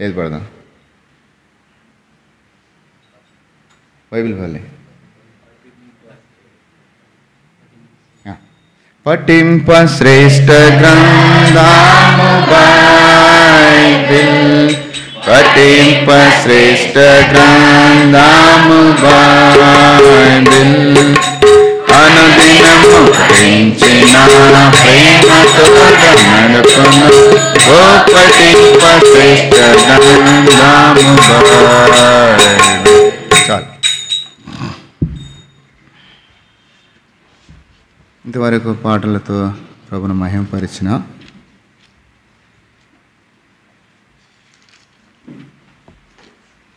ఏది పడదాం? బైబిల్ పల్లె పఠింప శ్రేష్ఠ గ్రంథము బైబిల్, పఠింప శ్రేష్ఠ గ్రంథము బైబిల్, అనుదినము పఠించిన ప్రేమతో నడుపును, ఓ పఠింప శ్రేష్ఠ గ్రంథము బైబిల్. చాలు. ఇంతవరకు పాటలతో ప్రభును మహిమపరిచిన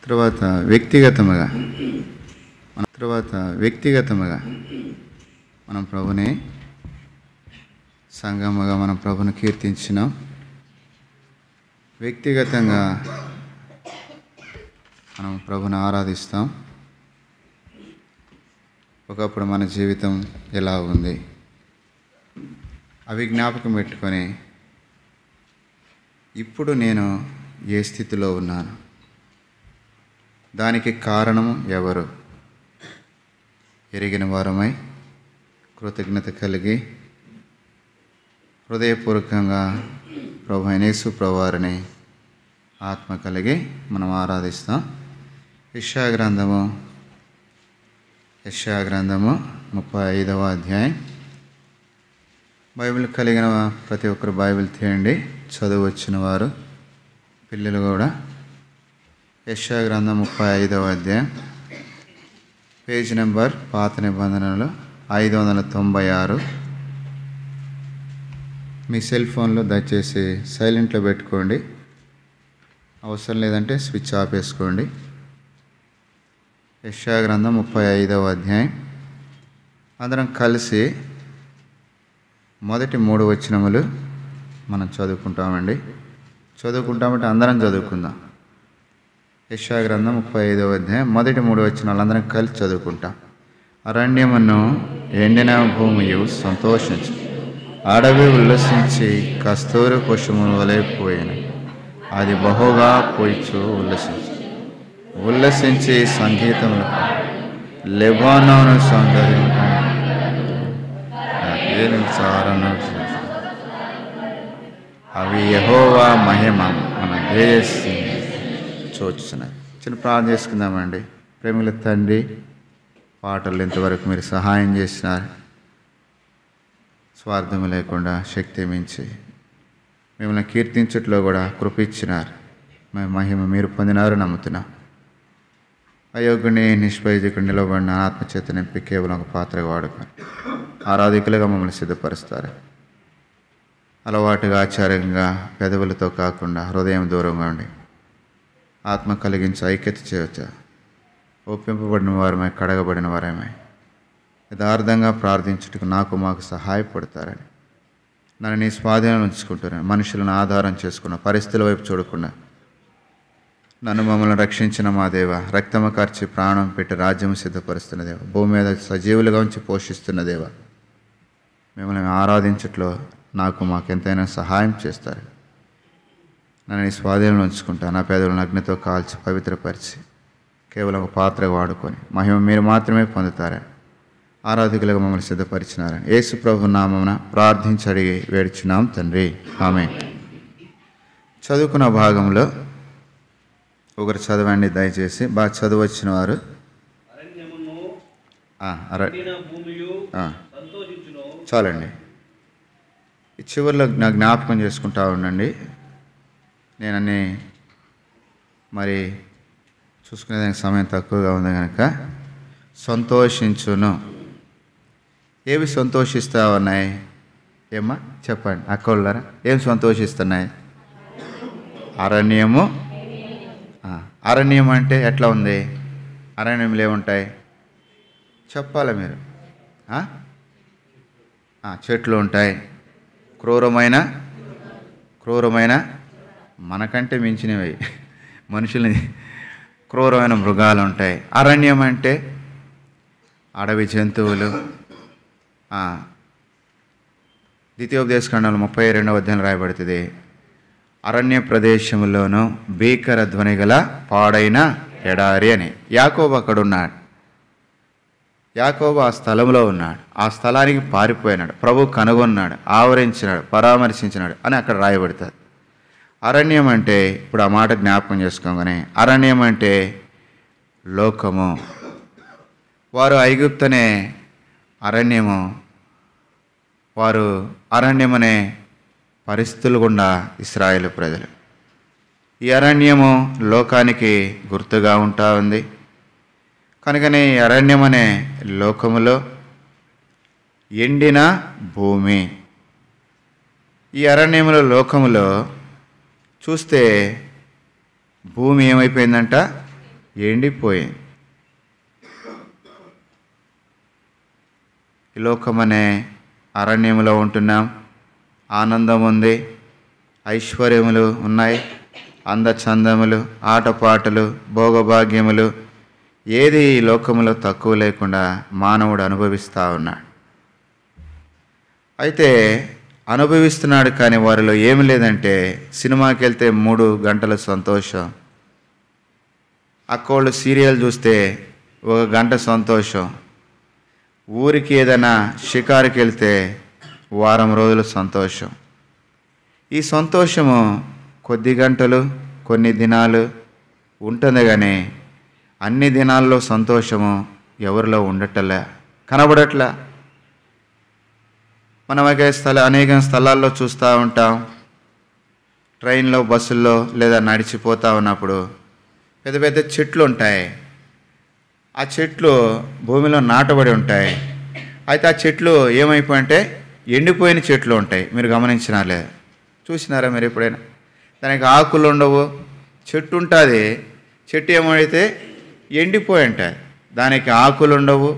తర్వాత వ్యక్తిగతముగా మనం ప్రభుని సంఘముగా మనం ప్రభుని కీర్తించినాం. వ్యక్తిగతంగా మనం ప్రభుని ఆరాధిస్తాం. ఒకప్పుడు మన జీవితం ఎలా ఉంది అవి జ్ఞాపకం పెట్టుకొని ఇప్పుడు నేను ఏ స్థితిలో ఉన్నాను, దానికి కారణము ఎవరు ఎరిగిన వారమై కృతజ్ఞత కలిగి హృదయపూర్వకంగా ప్రభు అయిన యేసు ప్రభువారిని ఆత్మ కలిగి మనం ఆరాధిస్తాం. యెషయా గ్రంథము 35వ అధ్యాయం. బైబిల్ కలిగిన ప్రతి ఒక్కరు బైబిల్ తీయండి, చదువు వచ్చిన వారు పిల్లలు కూడా. యెషయా గ్రంథం 35వ అధ్యాయం, పేజ్ నెంబర్ పాత నిబంధనలు 596. మీ సెల్ ఫోన్లో దయచేసి సైలెంట్లో పెట్టుకోండి, అవసరం లేదంటే స్విచ్ ఆఫ్ వేసుకోండి. యెషయా గ్రంథం 35వ అధ్యాయం. అందరం కలిసి మొదటి 3 వచనములు మనం చదువుకుంటామంటే అందరం చదువుకుందాం. యెషయా గ్రంథం 35వ అధ్యాయం మొదటి 3 వచనాలు అందరం కలిసి చదువుకుంటాం. అరణ్యమును ఎండిన భూమియు సంతోషించి, అడవి ఉల్లసించి కస్తూరి పుష్పముల వలె పోయిన, అది బహుగా పోయిచు ఉల్లసించి సంగీతములు లెబానోను సౌందర్యం అవి యెహోవా మహిమ మన దేశం చూచున్నాయి. చిన్న ప్రార్థన చేసుకుందామండి. ప్రేమల తండ్రి, పాటలు ఇంతవరకు మీరు సహాయం చేసినారు. స్వార్థం లేకుండా శక్తి మించి మిమ్మల్ని కీర్తించట్లో కూడా కృప ఇచ్చినారు. మహిమ మీరు పొందినారు నమ్ముతున్నా. అయోగ్యుని నిష్ప్రయోజకుడు నిలబడిన ఆత్మచేత నింపి కేవలం ఒక పాత్రగా వాడుకొని ఆరాధికులుగా మమ్మల్ని సిద్ధపరుస్తారు. అలవాటుగా ఆచారంగా పెదవులతో కాకుండా హృదయం దూరంగా ఉండి ఆత్మ కలిగించి ఐక్యత చేయవచ్చా? ఒప్పింపబడిన వారమై కడగబడిన వారమై యథార్థంగా ప్రార్థించుటకు మాకు సహాయపడతారని నన్ను నీ స్వాధీనంలో ఉంచుకుంటున్నాను. మనుషులను ఆధారం చేసుకున్న పరిస్థితుల వైపు చూడకుండా నన్ను మమ్మల్ని రక్షించిన మా దేవ, రక్తము కార్చి ప్రాణం పెట్టి రాజ్యం సిద్ధపరుస్తున్న దేవ, భూమి మీద సజీవులుగా ఉంచి పోషిస్తున్న దేవ, మిమ్మల్ని ఆరాధించట్లో మాకు ఎంతైనా సహాయం చేస్తారు. నన్ను ఈ స్వాధీనంలో ఉంచుకుంటా. నా పేదలను అగ్నితో కాల్చి పవిత్రపరిచి కేవలం ఒక పాత్రగా వాడుకొని మహిమ మీరు మాత్రమే పొందుతారని ఆరాధికులుగా మమ్మల్ని సిద్ధపరిచినారని యేసు ప్రభు నామమున ప్రార్థించి అడిగి వేడుచున్నాం తండ్రి, ఆమేన్. చదువుకున్న భాగంలో ఒకరు చదవండి దయచేసి. బాగా చదువు వచ్చిన వారు. చాలండి. ఈ చివరిలో నా జ్ఞాపకం చేసుకుంటా ఉండండి. నేనన్నీ మరి చూసుకునేదానికి సమయం తక్కువగా ఉంది కనుక సంతోషించును. ఏవి సంతోషిస్తూ ఉన్నాయి? ఏమ్మా చెప్పండి అక్కళ్ళారా, ఏం సంతోషిస్తున్నాయి? అరణ్యము. అరణ్యం అంటే ఎట్లా ఉంది? అరణ్యంలో ఏముంటాయి చెప్పాలి మీరు. చెట్లు ఉంటాయి, క్రూరమైన మనకంటే మించినవి మనుషుల్ని క్రూరమైన మృగాలు ఉంటాయి. అరణ్యం అంటే అడవి జంతువులు. ద్వితీయోపదేశకాండంలో 32వ అధ్యాయంలో రాయబడుతుంది, అరణ్య ప్రదేశంలోనూ భీకర ధ్వని గల పాడైన ఎడారి అని. యాకోబు అక్కడున్నాడు. యాకోబు ఆ స్థలంలో ఉన్నాడు. ఆ స్థలానికి పారిపోయినాడు. ప్రభు కనుగొన్నాడు, ఆవరించినాడు, పరామర్శించినాడు అని అక్కడ రాయబడుతుంది. అరణ్యం అంటే ఇప్పుడు ఆ మాట జ్ఞాపకం చేసుకోగానే, అరణ్యం అంటే లోకము. వారు ఐగుప్తనే అరణ్యము, వారు అరణ్యమనే పరిస్థితులు గుండా ఇశ్రాయేలు ప్రజలు. ఈ అరణ్యము లోకానికి గుర్తుగా ఉంటా ఉంది. కనుకనే ఈ అరణ్యం అనే లోకములో ఎండిన భూమి. ఈ అరణ్యములో లోకములో చూస్తే భూమి ఏమైపోయిందంట? ఎండిపోయింది. ఈ లోకమనే అరణ్యములో ఉంటున్నాం. ఆనందం ఉంది, ఐశ్వర్యములు ఉన్నాయి, అందచందములు, ఆటపాటలు, భోగభాగ్యములు, ఏది ఈ లోకములో తక్కువ లేకుండా మానవుడు అనుభవిస్తూ ఉన్నాడు. అయితే అనుభవిస్తున్నాడు, కానీ వారిలో ఏమి లేదంటే సినిమాకి వెళ్తే 3 గంటల సంతోషం, అక్కోళ్ళు సీరియల్ చూస్తే 1 గంట సంతోషం, ఊరికి ఏదైనా షికారుకి వెళ్తే వారం రోజులు సంతోషం. ఈ సంతోషము కొద్ది గంటలు, కొన్ని దినాలు ఉంటుంది, కానీ అన్ని దినాల్లో సంతోషము ఎవరిలో ఉండటలే, కనబడట్లే. మనం అనేక స్థలాల్లో చూస్తూ ఉంటాం. ట్రైన్లో, బస్సుల్లో లేదా నడిచిపోతూ ఉన్నప్పుడు పెద్ద పెద్ద చెట్లు ఉంటాయి. ఆ చెట్లు భూమిలో నాటబడి ఉంటాయి. అయితే ఆ చెట్లు ఏమైపోయింటే ఎండిపోయిన చెట్లు ఉంటాయి. మీరు గమనించినాలే, చూసినారా మీరు ఎప్పుడైనా? దానికి ఆకులు ఉండవు, చెట్టు ఉంటుంది. చెట్టు ఏమైతే ఎండిపోయి ఉంటాయి, దానికి ఆకులు ఉండవు.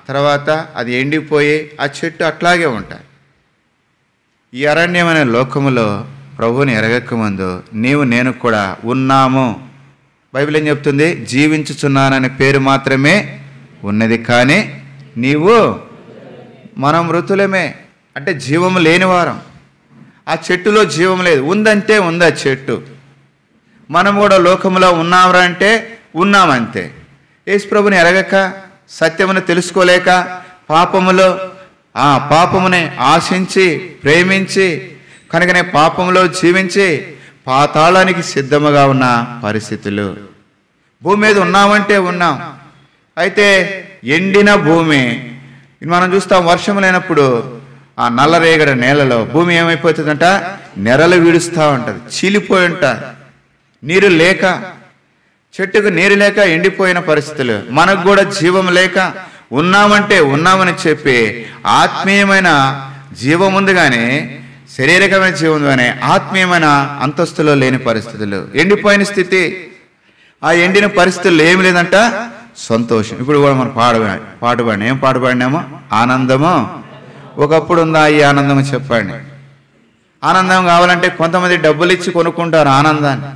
తర్వాత అది ఎండిపోయి ఆ చెట్టు అట్లాగే ఉంటాయి. ఈ అరణ్యమైన లోకములో ప్రభువుని ఎరగకముందు నీవు నేను కూడా ఉన్నాము. బైబిల్ ఏం చెప్తుంది? జీవించుచున్నాననే పేరు మాత్రమే ఉన్నది, కానీ మనం మృతులమే, అంటే జీవము లేనివారం. ఆ చెట్టులో జీవం లేదు, ఉందంటే ఉంది ఆ చెట్టు. మనం కూడా లోకంలో ఉన్నామరా అంటే ఉన్నామంతే. యేసు ప్రభుని ఎరగక, సత్యమును తెలుసుకోలేక, పాపముని ఆశించి ప్రేమించి కనుకనే పాపంలో జీవించి పాతాళానికి సిద్ధముగా ఉన్న పరిస్థితులు. భూమి మీద ఉన్నామంటే ఉన్నాం. అయితే ఎండిన భూమి మనం చూస్తాం. వర్షం లేనప్పుడు ఆ నల్లరేగడ నేలలో భూమి ఏమైపోతుందంట? నెరలు విడుస్తూ ఉంటుంది, చీలిపోయి ఉంటుంది. నీరు లేక, చెట్టుకు నీరు లేక ఎండిపోయిన పరిస్థితులు. మనకు కూడా జీవం లేక ఉన్నామంటే ఉన్నామని చెప్పి ఆత్మీయమైన జీవం ఉంది, కానీ శారీరకమైన జీవం ఉంది, కానీ ఆత్మీయమైన అంతస్తులో లేని పరిస్థితులు, ఎండిపోయిన స్థితి. ఆ ఎండిన పరిస్థితుల్లో ఏమి లేదంట? సంతోషం. ఇప్పుడు కూడా మనం పాట పాడిన ఏం పాట పాడినామో? ఆనందము. ఒకప్పుడు ఉందా ఈ ఆనందము? చెప్పండి. ఆనందం కావాలంటే కొంతమంది డబ్బులు ఇచ్చి కొనుక్కుంటారు ఆనందాన్ని.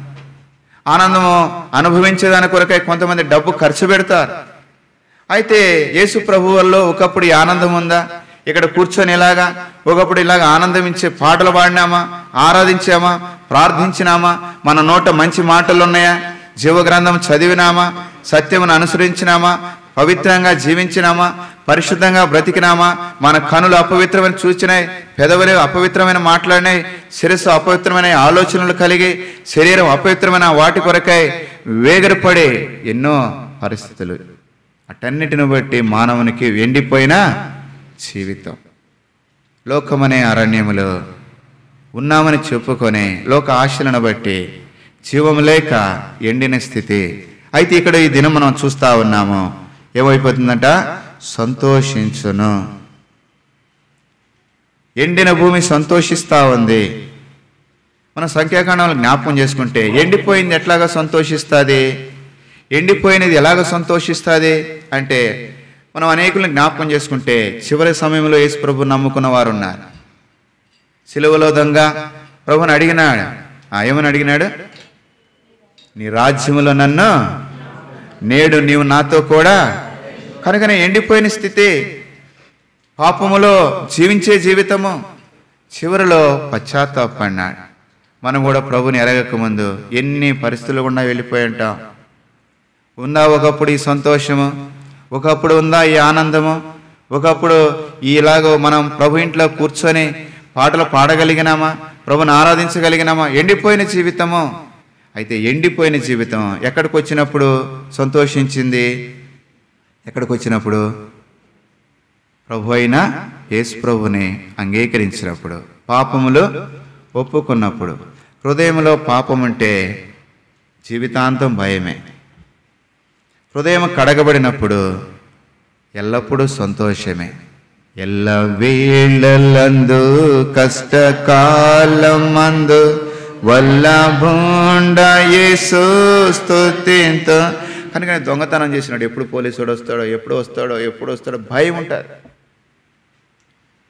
ఆనందము అనుభవించేదాని కొరకై కొంతమంది డబ్బు ఖర్చు పెడతారు. అయితే యేసు ప్రభువుల్లో ఒకప్పుడు ఈ ఆనందం ఉందా? ఇక్కడ కూర్చొని ఇలాగా ఒకప్పుడు ఇలాగ ఆనందమించే పాటలు పాడినామా? ఆరాధించామా? ప్రార్థించినామా? మన నోట మంచి మాటలు ఉన్నాయా? జీవగ్రంథం చదివినామా? సత్యమును అనుసరించినామా? పవిత్రంగా జీవించినామా? పరిశుద్ధంగా బ్రతికినామా? మన కనులు అపవిత్రమైన చూచినాయి, పెదవులు అపవిత్రమైన మాట్లాడినాయి, శిరస్సు అపవిత్రమైన ఆలోచనలు కలిగి, శరీరం అపవిత్రమైన వాటి కొరకై వేగరపడే ఎన్నో పరిస్థితులు. అటన్నిటిని బట్టి మానవునికి ఎండిపోయిన జీవితం. లోకమనే అరణ్యములో ఉన్నామని చెప్పుకొని లోక ఆశలను బట్టి జీవం లేక ఎండిన స్థితి. అయితే ఇక్కడ ఈ దినం మనం చూస్తూ ఉన్నాము. ఏమైపోతుందంట? సంతోషించును. ఎండిన భూమి సంతోషిస్తూ ఉంది. మన సంఖ్యాకాండంలో జ్ఞాపకం చేసుకుంటే ఎండిపోయింది ఎట్లాగా సంతోషిస్తుంది? ఎండిపోయినది ఎలాగ సంతోషిస్తుంది అంటే, మనం అనేకులను జ్ఞాపకం చేసుకుంటే చివరి సమయంలో యేసు ప్రభు నమ్ముకున్న వారు ఉన్నారు. సిలువలో దొంగ ప్రభుని అడిగినాడు. ఏమని అడిగినాడు? నీ రాజ్యములో నన్ను నేడు నీవు నాతో కూడా. కనుకనే ఎండిపోయిన స్థితి, పాపములో జీవించే జీవితము. చివరిలో పశ్చాత్తాపడినాడు. మనం కూడా ప్రభుని ఎరగకముందు ఎన్ని పరిస్థితులు గుండా వెళ్ళిపోయి ఉంటాం. ఉందా ఒకప్పుడు ఈ సంతోషము, ఒకప్పుడు ఉందా ఈ ఆనందము, ఒకప్పుడు ఇలాగో మనం ప్రభు ఇంట్లో కూర్చొని పాటలు పాడగలిగినామా, ప్రభుని ఆరాధించగలిగినామా? ఎండిపోయిన జీవితము. అయితే ఎండిపోయిన జీవితం ఎక్కడికి వచ్చినప్పుడు సంతోషించింది? ఎక్కడికి వచ్చినప్పుడు? ప్రభు అయిన యేసు ప్రభుని అంగీకరించినప్పుడు, పాపములు ఒప్పుకున్నప్పుడు. హృదయంలో పాపం ఉంటే జీవితాంతం భయమే. హృదయం కడగబడినప్పుడు ఎల్లప్పుడూ సంతోషమే. ఎల్ల వేళలందు కష్టకాలం మందు వల్లభుండ యేసు స్తుతింతు. కనుక దొంగతనం చేసినాడు, ఎప్పుడు పోలీసుడు వస్తాడో, ఎప్పుడు వస్తాడో భయం ఉంటుంది.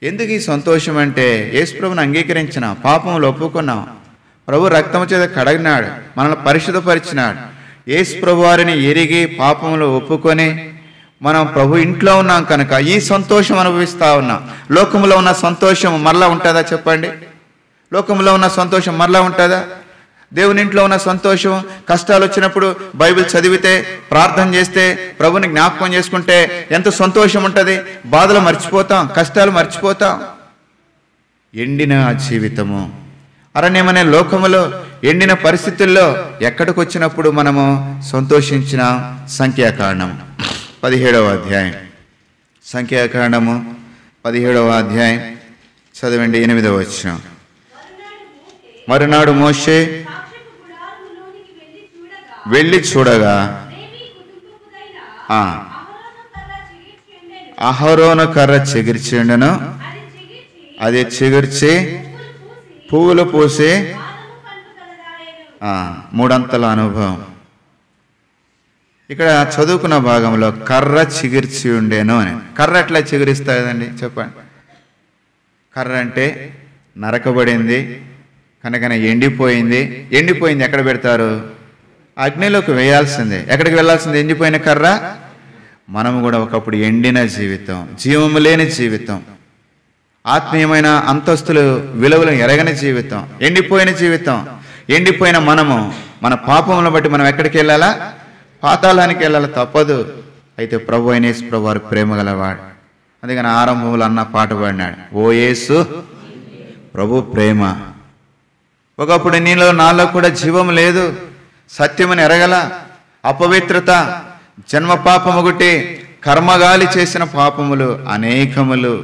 ఎందుకు ఈ సంతోషం అంటే యేసు ప్రభుని అంగీకరించిన, పాపములు ఒప్పుకున్నాం, ప్రభు రక్తము చేత కడిగినాడు, మనల్ని పరిశుద్ధపరిచినాడు. యేసు ప్రభు వారిని ఎరిగి పాపములు ఒప్పుకొని మనం ప్రభు ఇంట్లో ఉన్నాం కనుక ఈ సంతోషం అనుభవిస్తూ ఉన్నాం. లోకంలో ఉన్న సంతోషం మరలా ఉంటుందా చెప్పండి? లోకంలో ఉన్న సంతోషం మరలా ఉంటుందా? దేవుని ఇంట్లో ఉన్న సంతోషం, కష్టాలు వచ్చినప్పుడు బైబిల్ చదివితే, ప్రార్థన చేస్తే, ప్రభుని జ్ఞాపకం చేసుకుంటే ఎంత సంతోషం ఉంటుంది. బాధలు మర్చిపోతాం, కష్టాలు మర్చిపోతాం. ఎండిన జీవితము, అరణ్యమనే లోకములో ఎండిన పరిస్థితుల్లో ఎక్కడికి వచ్చినప్పుడు మనము సంతోషించిన సంఖ్యాకాండం 17వ అధ్యాయం. సంఖ్యాకాండము 17వ అధ్యాయం చదవండి 8వ వచనం. మరునాడు మోషే వెళ్ళి చూడగా అహరోను కర్ర చిగిర్చిండెను. అది చిగుర్చి పువ్వులు పూసి మూడంతల అనుభవం. ఇక్కడ చదువుకున్న భాగంలో కర్ర చిగిర్చి ఉండేను అని. కర్ర ఎట్లా చిగురిస్తుంది కదండి చెప్పండి? కర్ర అంటే నరకబడింది కనుకనే ఎండిపోయింది. ఎండిపోయింది ఎక్కడ పెడతారు? అగ్నిలోకి వేయాల్సిందే. ఎక్కడికి వెళ్ళాల్సిందే? ఎండిపోయిన కర్ర. మనము కూడా ఒకప్పుడు ఎండిన జీవితం, జీవము లేని జీవితం, ఆత్మీయమైన అంతస్తులు విలువలను ఎరగని జీవితం, ఎండిపోయిన జీవితం. ఎండిపోయిన మనము మన పాపములను బట్టి మనం ఎక్కడికి వెళ్ళాలా? పాతాళానికి వెళ్ళాలి, తప్పదు. అయితే ప్రభు అయిన యేసు ప్రభు వారు ప్రేమ గలవాడు. అందుకని ఆరంభంలో అన్న పాట పాడినాడు, ఓ యేసు ప్రభు ప్రేమ. ఒకప్పుడు నీలో నాలో కూడా జీవం లేదు, సత్యమని ఎరగల, అపవిత్రత, జన్మ పాపము ఒకటి, కర్మగాలి చేసిన పాపములు అనేకములు.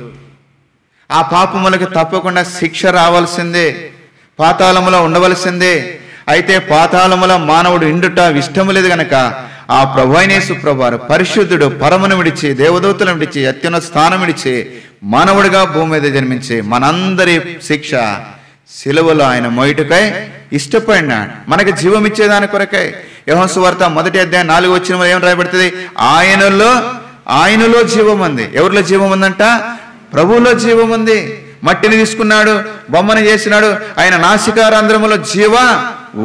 ఆ పాపములకు తప్పకుండా శిక్ష రావాల్సిందే, పాతాళములో ఉండవలసిందే. అయితే పాతాళములో మానవుడు ఇండుట ఇష్టము లేదు గనక ఆ ప్రభువైన యేసు ప్రభువారు పరిశుద్ధుడు, పరమును విడిచి, దేవదూతలను విడిచి, అత్యున్నత స్థానం విడిచి మానవుడిగా భూమి మీద జన్మించి మనందరి శిక్ష సిలువలో ఆయన మోయుటకై ఇష్టపడినాడు, మనకి జీవం ఇచ్చేదాని కొరకై. యోహాను సువార్త 1వ అధ్యాయం 4వ వచనంలో ఏం రాయబడుతుంది? ఆయనలో జీవం ఉంది. ఎవరిలో జీవం ఉందంట? ప్రభువులో జీవం ఉంది. మట్టిని తీసుకున్నాడు, బొమ్మను చేసినాడు, ఆయన నాసికారంధ్రములో జీవ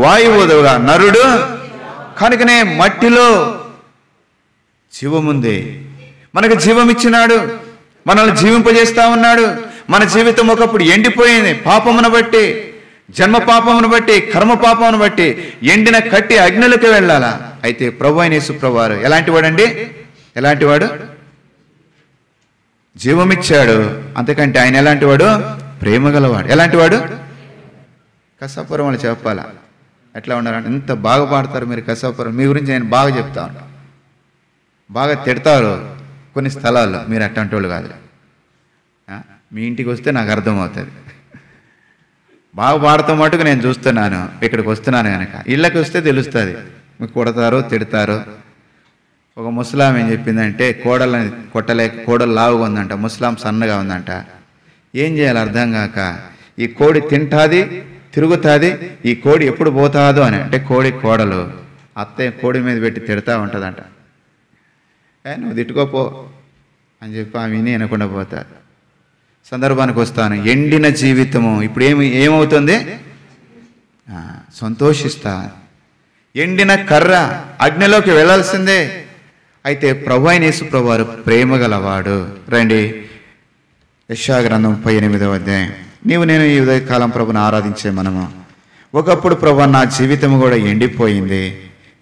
వాయువుగా నరుడు కనుకనే మట్టిలో జీవముంది. మనకు జీవం ఇచ్చినాడు, మనల్ని జీవింపజేస్తా ఉన్నాడు. మన జీవితం ఒకప్పుడు ఎండిపోయింది, పాపమును బట్టి, జన్మ పాపమును బట్టి, కర్మ పాపమును బట్టి ఎండిన కట్టి అగ్నిలోకి వెళ్ళాలా. అయితే ప్రభు అయిన యేసు ప్రభువారు ఎలాంటి వాడండి? ఎలాంటి వాడు? జీవమిచ్చాడు. అంతకంటే ఆయన ఎలాంటి వాడు? ప్రేమ గలవాడు. ఎలాంటి వాడు? కసాపురం వాళ్ళు చెప్పాలా ఎట్లా ఉండాలంటే, ఎంత బాగా పాడతారు మీరు కసాపురం. మీ గురించి నేను బాగా చెప్తాను, బాగా తిడతారు కొన్ని స్థలాల్లో. మీరు అట్లాంటి వాళ్ళు కాదు. మీ ఇంటికి వస్తే నాకు అర్థమవుతుంది. బాగా పాడతాం మటుకు నేను చూస్తున్నాను, ఇక్కడికి వస్తున్నాను కనుక. ఇళ్ళకి వస్తే తెలుస్తుంది మీకు కొడతారో తిడతారో. ఒక ముస్లాం ఏం చెప్పిందంటే, కోడలని కొట్టలేక కోడలు లావుగా ఉందంట, ముస్లాం సన్నగా ఉందంట. ఏం చేయాలి అర్థం కాక, ఈ కోడి తింటాది తిరుగుతుంది, ఈ కోడి ఎప్పుడు పోతాదో అని. అంటే కోడలు అత్తయ్య కోడి మీద పెట్టి తిడతా ఉంటుందంట. నువ్వు తిట్టుకోపో అని చెప్పి ఆమె విని అనకుండా పోతారు. సందర్భానికి వస్తాను. ఎండిన జీవితము ఇప్పుడు ఏమవుతుంది? సంతోషిస్తా. ఎండిన కర్ర అగ్నిలోకి వెళ్ళాల్సిందే. అయితే ప్రభు అయిన యేసు ప్రభువారు ప్రేమ గలవాడు. రండి యెషయా గ్రంథం 38వ అధ్యాయం. నీవు నేను ఈ ఉదయకాలం ప్రభుని ఆరాధించే మనము ఒకప్పుడు ప్రభా నా జీవితం కూడా ఎండిపోయింది,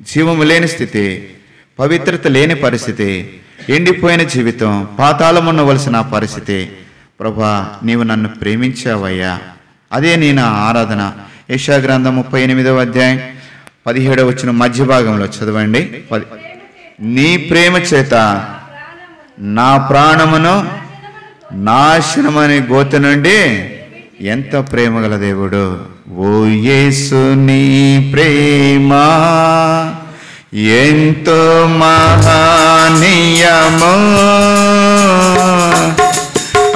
జీవము లేని స్థితి, పవిత్రత లేని పరిస్థితి, ఎండిపోయిన జీవితం, పాతాళమున్నవలసిన పరిస్థితి. ప్రభా నీవు నన్ను ప్రేమించావయ్యా. అదే నీ నా ఆరాధన. యెషయా గ్రంథం 38వ అధ్యాయం 17వ వచనం మధ్య భాగంలో చదవండి. నీ ప్రేమ చేత నా ప్రాణమును నాశనమని గోతి నుండి ఎంత ప్రేమ గల దేవుడు. ఓ యేసు నీ ప్రేమ ఎంతో మహనీయము,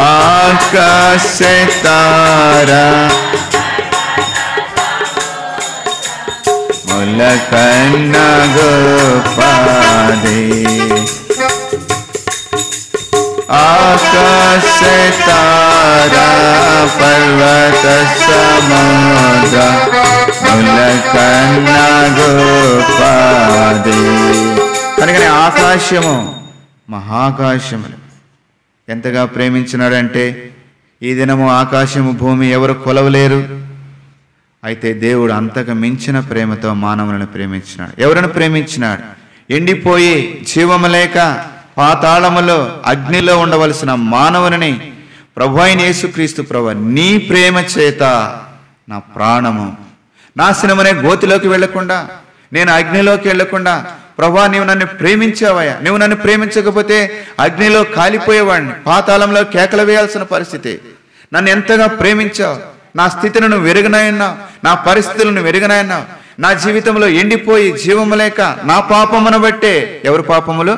ఆకాశ తారా ముల కన్నా గోపాది, ఆకాశ తారా పర్వత సముద్ర ముల కన్నా గోపాది. కనుకనే ఆకాశము మహాకాశములు ఎంతగా ప్రేమించినాడంటే ఈ దినము ఆకాశము భూమి ఎవరు కొలవలేరు. అయితే దేవుడు అంతకు మించిన ప్రేమతో మానవులను ప్రేమించినాడు. ఎవరిని ప్రేమించినాడు? ఎండిపోయి జీవము లేక పాతాళములో అగ్నిలో ఉండవలసిన మానవుని ప్రభు అయిన యేసుక్రీస్తు ప్రభు నీ ప్రేమ చేత నా ప్రాణము నాశనమనే గోతిలోకి వెళ్లకుండా, నేను అగ్నిలోకి వెళ్లకుండా ప్రభా నీవు నన్ను ప్రేమించావయ్యా. నువ్వు నన్ను ప్రేమించకపోతే అగ్నిలో కాలిపోయేవాడిని, పాతాళంలో కేకలు వేయాల్సిన పరిస్థితి. నన్ను ఎంతగా ప్రేమించావు, నా స్థితిని నువ్వు వెరుగనాయన్నావు, నా పరిస్థితులను వెరుగనాయన్నావు. నా జీవితంలో ఎండిపోయి జీవము లేక నా పాపమును బట్టే. ఎవరు పాపములు?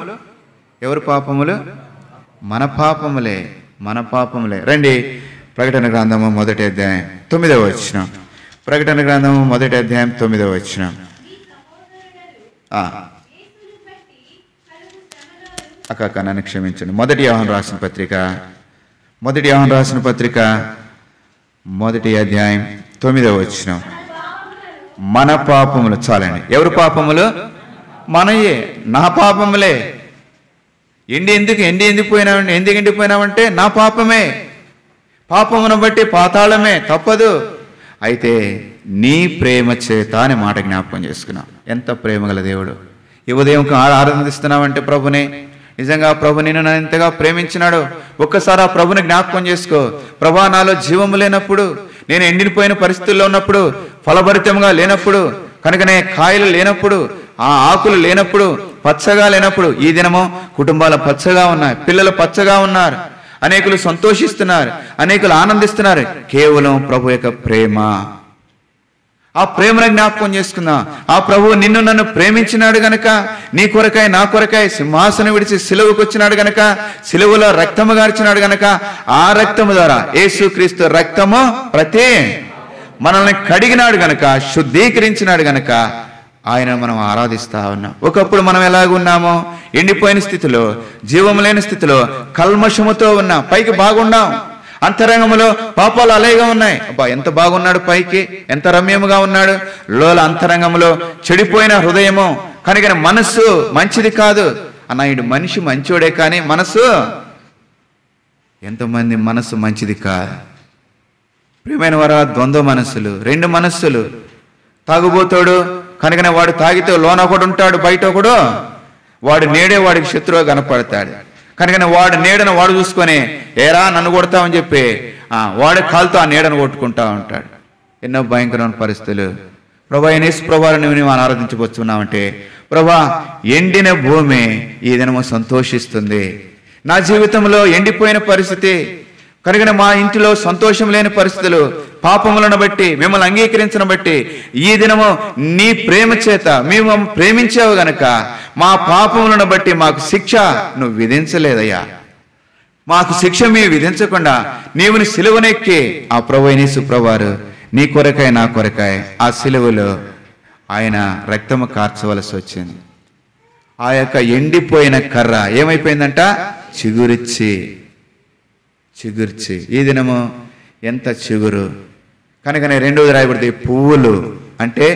ఎవరు పాపములు? మన పాపములే, మన పాపములే. రండి ప్రకటన గ్రంథము 1వ అధ్యాయం 9వ వచనం. ప్రకటన గ్రంథము 1వ అధ్యాయం 9వ వచనం. అక్క నన్ను క్షమించండి. 1 యోహాను రాసిన పత్రిక 1 అధ్యాయం 9వ వచనం. మన పాపములు చాలండి. ఎవరు పాపములు? మనయే, నా పాపములే. ఎందుకు ఎండిపోయినావంటే నా పాపమే, పాపమును బట్టి పాతాళమే, తప్పదు. అయితే నీ ప్రేమ చేత అనే మాట జ్ఞాపకం చేసుకున్నాం. ఎంత ప్రేమ గల దేవుడు. ఈ ఉదయం ఆరాధిస్తున్నావంటే ప్రభునే. నిజంగా ప్రభు నిన్ను ఎంతగా ప్రేమించినాడు. ఒక్కసారి ఆ ప్రభుని జ్ఞాపకం చేసుకో. ప్రభా నాలో జీవము లేనప్పుడు, నేను ఎండిపోయిన పరిస్థితుల్లో ఉన్నప్పుడు, ఫలభరితంగా లేనప్పుడు, కనుకనే కాయలు లేనప్పుడు, ఆ ఆకులు లేనప్పుడు, పచ్చగా లేనప్పుడు, ఈ దినము కుటుంబాలు పచ్చగా ఉన్నాయి, పిల్లలు పచ్చగా ఉన్నారు, అనేకులు సంతోషిస్తున్నారు, అనేకులు ఆనందిస్తున్నారు. కేవలం ప్రభు యొక్క ప్రేమ. ఆ ప్రేమను జ్ఞాపకం చేసుకుందాం. ఆ ప్రభువు నిన్ను నన్ను ప్రేమించినాడు గనక, నీ కొరకై నా కొరకై సింహాసనం విడిచి సిలువకు వచ్చినాడు గనక, సిలువలో రక్తము గార్చినాడు గనక, ఆ రక్తము ద్వారా యేసుక్రీస్తు రక్తము ప్రతి మనల్ని కడిగినాడు గనక, శుద్ధీకరించినాడు గనక ఆయన మనం ఆరాధిస్తా ఉన్నాం. ఒకప్పుడు మనం ఎలాగున్నామో, ఎండిపోయిన స్థితిలో, జీవం లేని స్థితిలో, కల్మషముతో ఉన్నాం. పైకి బాగున్నాం, అంతరంగంలో పాపాలు అలాగే ఉన్నాయి. అబ్బా ఎంత బాగున్నాడు, పైకి ఎంత రమ్యముగా ఉన్నాడు, లోల అంతరంగంలో చెడిపోయిన హృదయము. కనుక మనస్సు మంచిది కాదు అన్న. ఈడు మనిషి మంచోడే కానీ మనసు, ఎంతమంది మనసు మంచిది కాదు. ప్రియమైన వారా, ద్వంద్వ మనస్సులు, రెండు మనస్సులు. తాగుబోతాడు కనుకనే వాడు తాగితే లోన ఒకడు ఉంటాడు, బయట ఒకడు. వాడు నేడే వాడికి శత్రువుగా కనపడతాడు. కనుకనే వాడు నీడను వాడు చూసుకొని ఏరా నన్ను కొడతామని చెప్పి వాడి కాలుతో ఆ నీడను కొట్టుకుంటా ఉంటాడు. ఎన్నో భయంకరమైన పరిస్థితులు. ప్రభా యేసు ప్రభువుని నువ్వు ఆరాధించబోతున్నావంటే, ప్రభా ఎండిన భూమి ఈ దినము సంతోషిస్తుంది. నా జీవితంలో ఎండిపోయిన పరిస్థితి కనుక మా ఇంటిలో సంతోషం లేని పరిస్థితులు, పాపములను బట్టి, మిమ్మల్ని అంగీకరించను బట్టి, ఈ దినము నీ ప్రేమ చేత మేము ప్రేమించావు గనక మా పాపములను బట్టి మాకు శిక్ష నువ్వు విధించలేదయ్యా. మాకు శిక్ష మేము విధించకుండా నీవుని సిలువనెక్కి ఆ ప్రభువైన యేసు ప్రభువారు నీ కొరకాయ నా కొరకాయ ఆ సిలువలో ఆయన రక్తము కార్చవలసి వచ్చింది. ఆ యొక్క ఎండిపోయిన కర్ర ఏమైపోయిందంట? చిగురిచ్చి ఈ దినము ఎంత చిగురు. కనుకనే రెండోది రాయబడితే పువ్వులు అంటే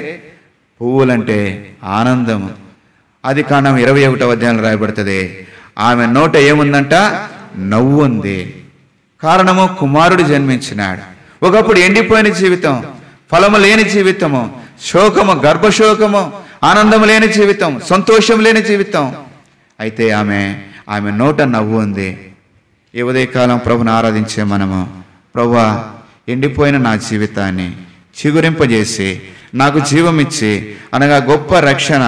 ఆనందము. ఆదికాండం 21వ అధ్యాయంలో రాయబడుతుంది, ఆమె నోట ఏముందంట? నవ్వు ఉంది. కారణము కుమారుడు జన్మించినాడు. ఒకప్పుడు ఎండిపోయిన జీవితం, ఫలము లేని జీవితము, శోకము, గర్భశోకము, ఆనందం లేని జీవితం, సంతోషం లేని జీవితం. అయితే ఆమె నోట నవ్వు ఉంది. ఈ ఉదయకాలం ప్రభుని ఆరాధించే మనము, ప్రభువా ఎండిపోయిన నా జీవితాన్ని చిగురింపజేసి నాకు జీవం ఇచ్చి, అనగా గొప్ప రక్షణ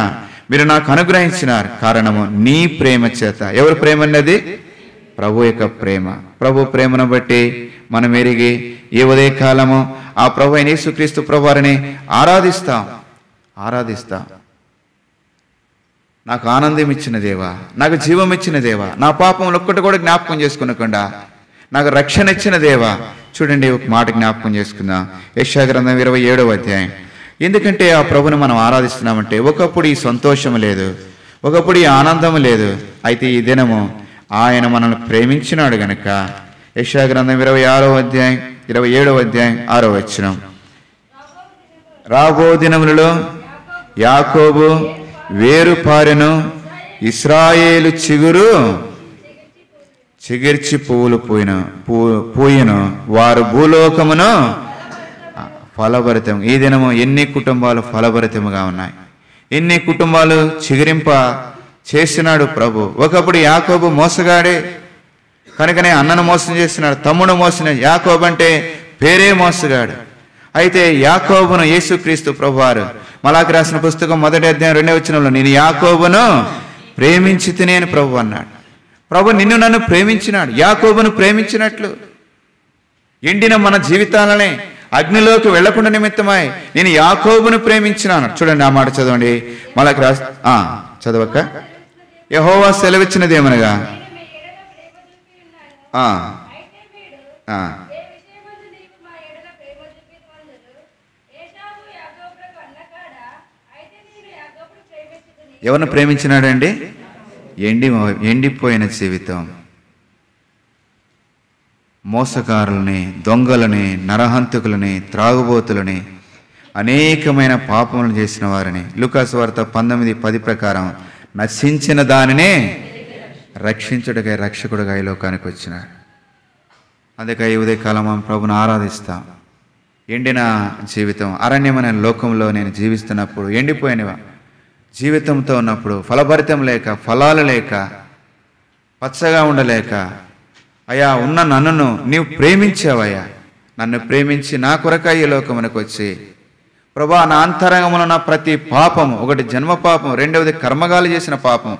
మీరు నాకు అనుగ్రహించినారు. కారణము నీ ప్రేమ చేత. ఎవరి ప్రేమ అన్నది? ప్రభు యొక్క ప్రేమ. ప్రభు ప్రేమను బట్టి మనం ఎరిగి ఈ ఉదయకాలము ఆ ప్రభు అయిన యేసుక్రీస్తు ప్రభువారిని ఆరాధిస్తాం. నాకు ఆనందం ఇచ్చిన దేవా, నాకు జీవం ఇచ్చిన దేవా, నా పాపములు ఒక్కటి కూడా జ్ఞాపకం చేసుకునకుండా నాకు రక్షణ ఇచ్చిన దేవా. చూడండి, ఒక మాట జ్ఞాపకం చేసుకుందాం. యెషయా గ్రంథం 27వ అధ్యాయం. ఎందుకంటే ఆ ప్రభుని మనం ఆరాధిస్తున్నామంటే ఒకప్పుడు ఈ సంతోషం లేదు, ఒకప్పుడు ఈ ఆనందం లేదు. అయితే ఈ దినము ఆయన మనల్ని ప్రేమించినాడు గనక యెషయా గ్రంథం 26వ అధ్యాయం 27వ అధ్యాయం 6వ వచనం. రాబో దినములలో యాకోబు వేరు పారెను, ఇశ్రాయేలు చిగిర్చి పువ్వులు పూయను, వారు భూలోకమును ఫలభరితం. ఈ దినము ఎన్ని కుటుంబాలు ఫలభరితముగా ఉన్నాయి, ఎన్ని కుటుంబాలు చిగురింప చేసినాడు ప్రభు. ఒకప్పుడు యాకోబు మోసగాడే కనుకనే అన్నను మోసం చేస్తున్నాడు, తమ్ముడు మోసిన. యాకోబు అంటే పేరే మోసగాడు. అయితే యాకోబును యేసుక్రీస్తు ప్రభువారు మలాకి రాసిన పుస్తకం 1వ అధ్యాయం 2వ వచనంలో నేను యాకోబును ప్రేమించి తినే అని ప్రభు అన్నాడు. ప్రభు నిన్ను నన్ను ప్రేమించినాడు. యాకోబును ప్రేమించినట్లు ఎండిన మన జీవితాలనే అగ్నిలోకి వెళ్లకుండా నిమిత్తమై నేను యాకోబును ప్రేమించినాను. చూడండి, ఆ మాట చదవండి. మలాకి చదవక. యెహోవా సెలవిచ్చినది ఏమనగా, ఎవరిని ప్రేమించినాడండి? ఎండిపోయిన జీవితం, మోసకారులని, దొంగలని, నరహంతకులని, త్రాగుబోతులని, అనేకమైన పాపములను చేసిన వారిని లూకాసు వార్త 19:10 ప్రకారం నశించిన దానినే రక్షించుటకై రక్షకుడుగా ఈ లోకానికి వచ్చినాడు. అందుకే ఈ ఉదయకాలం మనం ప్రభుని ఆరాధిస్తాం. ఎండిన జీవితం, అరణ్యమైన లోకంలో నేను జీవిస్తున్నప్పుడు, ఎండిపోయినవా జీవితంతో ఉన్నప్పుడు, ఫలభరితం లేక, ఫలాలు లేక, పచ్చగా ఉండలేక, అయ్యా ఉన్న నన్ను నీవు ప్రేమించావయ్యా, నన్ను ప్రేమించి నా కొరకై ఈ లోకమునకు వచ్చి ప్రభా నా అంతరంగములో ఉన్న ప్రతి పాపము, ఒకటి జన్మ పాపం, రెండవది కర్మగాలు చేసిన పాపం,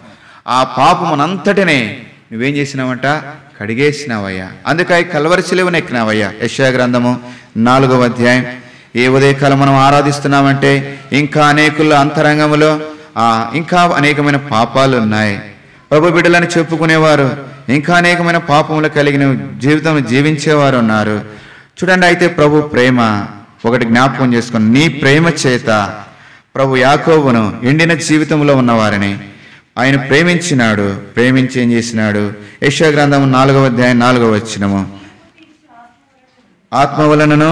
ఆ పాపమునంతటినే నువ్వేం చేసినావంట? కడిగేసినావయ్యా. అందుకై కల్వరి శిలువను ఎక్కినావయ్యా. యెషయా గ్రంథము 4వ అధ్యాయం. ఏ ఉదయకాలం మనం ఆరాధిస్తున్నామంటే ఇంకా అనేకుల అంతరంగములో ఇంకా అనేకమైన పాపాలు ఉన్నాయి. ప్రభు బిడ్డలని చెప్పుకునేవారు ఇంకా అనేకమైన పాపములు కలిగిన జీవితం జీవించేవారు ఉన్నారు. చూడండి, అయితే ప్రభు ప్రేమ ఒకటి జ్ఞాపకం చేసుకుని, నీ ప్రేమ చేత ప్రభు యాకోబును ఎండిన జీవితంలో ఉన్నవారిని ఆయన ప్రేమించినాడు. ప్రేమించి ఏం చేసినాడు? యెషయా గ్రంథము 4వ అధ్యాయం 4వ వచనము. ఆత్మ వలనను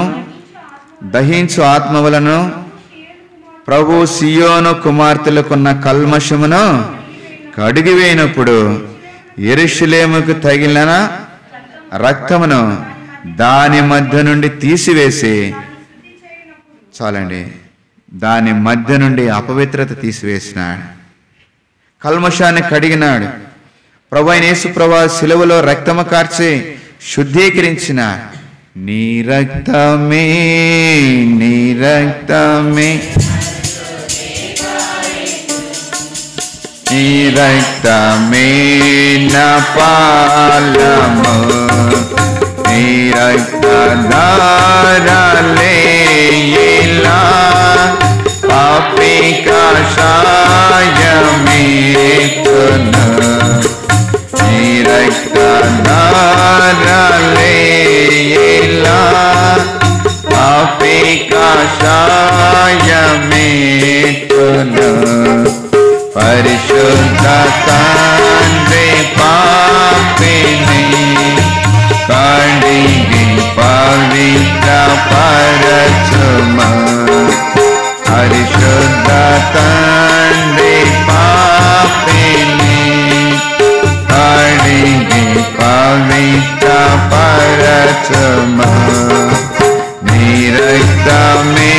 దహించు ఆత్మ వలన ప్రభు సియోను కుమార్తెలకున్న కల్మషమును కడిగివేయినప్పుడు యెరూషలేముకు తగిలిన రక్తమును దాని మధ్య నుండి తీసివేసి, చాలండి, దాని మధ్య నుండి అపవిత్రత తీసివేసినాడు, కల్మషాన్ని కడిగినాడు. ప్రభు అయిన యేసు ప్రభువు శిలువలో రక్తము కార్చి శుద్ధీకరించినాడు. నీ రక్తమే, నీ రక్తమే, నీ రక్తమే నా పాలము, నీ రక్తధారలే ఇలా పాపి కషాయమేతును, నీ రక్తధారలే ఇలా పాపి కషాయమేతును. పరిశుద్ధ తండ్రి పాపిని కడిగి పవిత్ర పరచుమా, పరిశుద్ధ తండ్రి పాపిని కడిగి పవిత్ర పరచుమా, నీ రక్తమే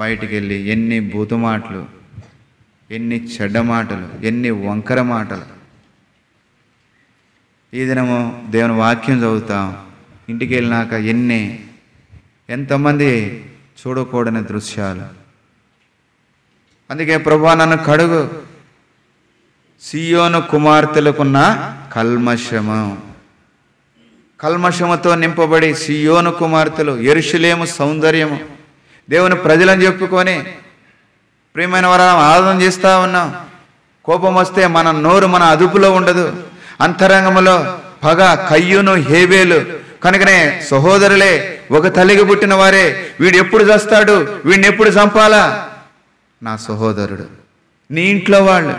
బయటికి వెళ్ళి ఎన్ని బూతు మాటలు, ఎన్ని చెడ్డ మాటలు, ఎన్ని వంకర మాటలు. ఈ దినము దేవుని వాక్యం చదువుతాం, ఇంటికి వెళ్ళినాక ఎంతమంది చూడకూడని దృశ్యాలు. అందుకే ప్రభువా నన్ను కడుగు, సియోను కుమార్తెలకున్న కల్మషముతో నింపబడి సియోను కుమార్తెలు, యెరూషలేము సౌందర్యము, దేవుని ప్రజలను చెప్పుకొని ప్రియమైన వారం ఆరాధన చేస్తూ ఉన్నాం. కోపం వస్తే మన నోరు మన అదుపులో ఉండదు. అంతరంగంలో పగ, కయ్యూను, హేబేలు. కనుకనే సహోదరులే, ఒక తల్లికి పుట్టిన వారే, వీడు ఎప్పుడు చస్తాడు, వీడిని ఎప్పుడు చంపాలా? నా సహోదరుడు, నీ ఇంట్లో వాళ్ళు.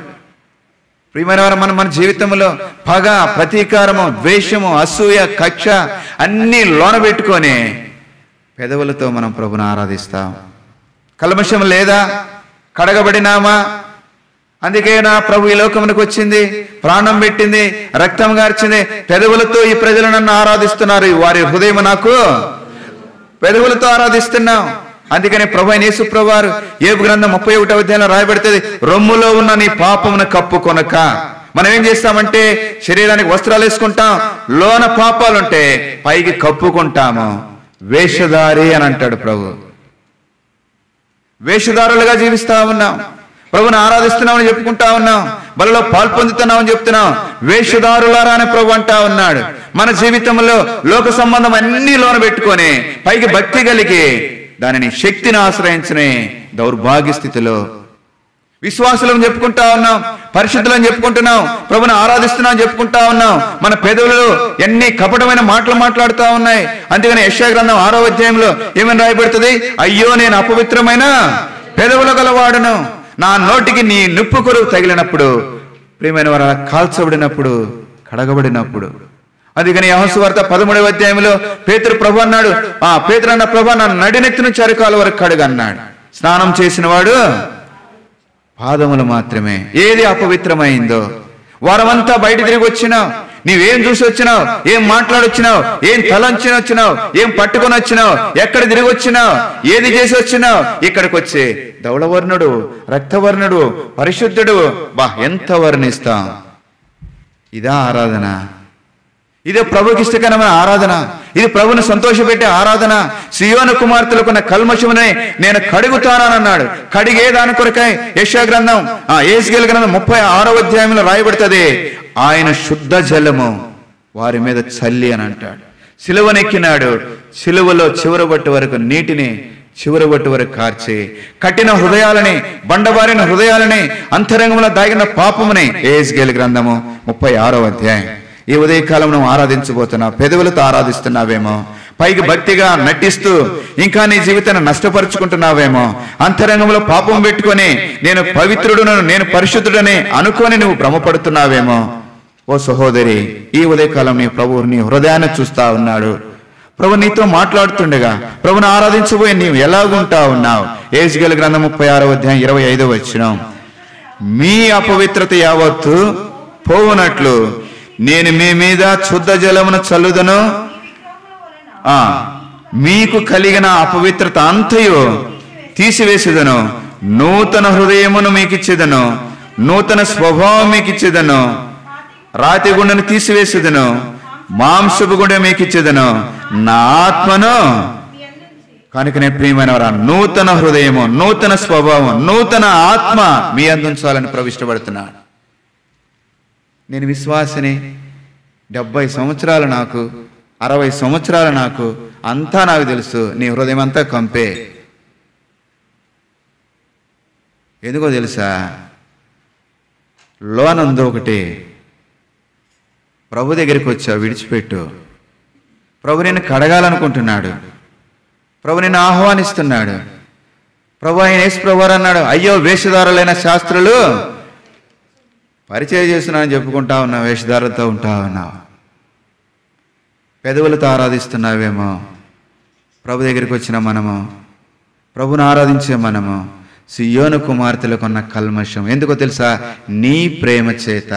ప్రియమైన వారు, మన జీవితంలో పగ, ప్రతీకారము, ద్వేషము, అసూయ, కక్ష అన్నీ లోన పెట్టుకొని పెదవులతో మనం ప్రభుని ఆరాధిస్తాం. కల్మషం లేదా? కడగబడినామా? అందుకే నా ప్రభు ఈ లోకమునకు వచ్చింది, ప్రాణం పెట్టింది, రక్తం గార్చింది. పెదవులతో ఈ ప్రజలు నన్ను ఆరాధిస్తున్నారు. వారి హృదయం నాకు పెదవులతో ఆరాధిస్తున్నాం. అందుకని ప్రభు అయిన యేసు ప్రభువారు యోబు గ్రంథం 31వ అధ్యాయంలో రాయబడుతుంది, రొమ్ములో ఉన్న నీ పాపమును కప్పుకొనక. మనం ఏం చేస్తామంటే శరీరానికి వస్త్రాలు వేసుకుంటాం, లోన పాపాలుంటే పైకి కప్పుకుంటాము. వేషధారి అని అంటాడు ప్రభు. వేషధారులుగా జీవిస్తా ఉన్నాం, ప్రభుని ఆరాధిస్తున్నామని చెప్పుకుంటా ఉన్నాం, బలలో పాల్పొందుతున్నామని చెప్తున్నాం. వేషధారులారా అని ప్రభు అంటా ఉన్నాడు. మన జీవితంలో లోక సంబంధం అన్ని లోన పెట్టుకొని పైకి భక్తి కలిగి దానిని శక్తిని ఆశ్రయించని దౌర్భాగ్య స్థితిలో విశ్వాసులను చెప్పుకుంటా ఉన్నాం, పరిశుద్ధులను చెప్పుకుంటున్నాం, ప్రభుని ఆరాధిస్తున్నాం చెప్పుకుంటా ఉన్నాం. మన పెదవులలో ఎన్ని కపటమైన మాటలు మాట్లాడుతూ ఉన్నాయి. అందుకని యెషయా గ్రంథం 6వ అధ్యాయంలో ఏమని రాయబడుతుంది? అయ్యో, నేను అపవిత్రమైన పెదవుల గలవాడును, నా నోటికి నీ నిప్పు కొరువు తగిలినప్పుడు, ప్రియమైన వారు కాల్చబడినప్పుడు, కడగబడినప్పుడు. అందుకని యోహాను సువార్త 13వ అధ్యాయంలో పేతురు ప్రభు అన్నాడు, పేతురు అన్న ప్రభు, నా నడినెత్తి నుంచి అరికాల వరకు కడుగు అన్నాడు. స్నానం చేసిన వాడు పాదములు మాత్రమే. ఏది అపవిత్రమైందో వారమంతా బయట తిరిగి వచ్చినావు, నీవేం చూసి వచ్చినావు, ఏం మాట్లాడొచ్చినావు, ఏం తలంచి వచ్చినావు, ఏం పట్టుకొని వచ్చినావు, ఎక్కడ తిరిగి వచ్చినావు, ఏది చేసి వచ్చినావు, ఇక్కడికి వచ్చి ధవళవర్ణుడు, రక్తవర్ణుడు, పరిశుద్ధుడు, ఎంత వర్ణిస్తాం. ఇదా ఆరాధన? ఇదే ప్రభుకి ఇష్టకరమైన ఆరాధన? ఇది ప్రభుని సంతోషపెట్టే ఆరాధన? సియోను కుమార్తెలకున్న కల్మషమునే నేను కడుగుతానన్నాడు. కడిగే దాని కొరకై యెషయా గ్రంథం యెహెజ్కేలు గ్రంథం 36వ అధ్యాయంలో రాయబడుతుంది, ఆయన శుద్ధ జలము వారి మీద చల్లి అని అంటాడు. సిలువనెక్కినాడు, సిలువలో చివరబట్టు వరకు నీటిని చివరబట్టు వరకు కార్చి కట్టిన హృదయాలని, బండబారిన హృదయాలని, అంతరంగంలో దాగిన పాపముని. యెహెజ్కేలు గ్రంథము 36వ అధ్యాయం. ఈ ఉదయకాలం నువ్వు ఆరాధించబోతున్నావు, పెదవులతో ఆరాధిస్తున్నావేమో, పైకి భక్తిగా నటిస్తూ ఇంకా నీ జీవితాన్ని నష్టపరుచుకుంటున్నావేమో, అంతరంగంలో పాపం పెట్టుకొని నేను పవిత్రుడును, నేను పరిశుద్ధుడని అనుకొని నువ్వు భ్రమపడుతున్నావేమో. ఓ సహోదరి, ఈ ఉదయకాలం నీ ప్రభువు నీ హృదయాన్ని చూస్తా ఉన్నాడు. ప్రభు నీతో మాట్లాడుతుండగా ప్రభుని ఆరాధించబోయే నీవు ఎలాగుంటా ఉన్నావు? యెహెజ్కేలు గ్రంథం 36వ అధ్యాయం 25వ వచనం, మీ అపవిత్రత యావత్తు పోవునట్లు నేను మీ మీద శుద్ధ జలమును చల్లుదను, మీకు కలిగిన అపవిత్రత అంతయు తీసివేసేదను, నూతన హృదయమును మీకు ఇచ్చేదను, నూతన స్వభావం మీకు ఇచ్చేదను, రాతి గుండెను తీసివేసేదను, మాంసపు గుండె మీకు ఇచ్చేదను, నా ఆత్మను. కనుకనే ప్రియమైన వారా, నూతన హృదయము, నూతన స్వభావం, నూతన ఆత్మ మీ అందించాలని ప్రవిష్టపడుతున్నాడు. నేను విశ్వాసిని, 70 సంవత్సరాలు నాకు, 60 సంవత్సరాలు నాకు, అంతా నాకు తెలుసు. నీ హృదయం అంతా కంపే. ఎందుకో తెలుసా? లోనందో ఒకటి. ప్రభు దగ్గరికి వచ్చావు, విడిచిపెట్టు. ప్రభు నిన్ను కడగాలనుకుంటున్నాడు, ప్రభు నిన్ను ఆహ్వానిస్తున్నాడు. ప్రభు ఆయన యేసు ప్రభువారు అన్నాడు, అయ్యో వేషధారులైన శాస్త్రులు, పరిచయం చేస్తున్నానని చెప్పుకుంటా ఉన్నావు, వేషధారులతో ఉంటా ఉన్నావు. పెదవులతో ఆరాధిస్తున్నావేమో. ప్రభు దగ్గరికి వచ్చిన మనము, ప్రభుని ఆరాధించే మనము సియోను కుమార్తెలకున్న కల్మషం ఎందుకో తెలుసా? నీ ప్రేమ చేత.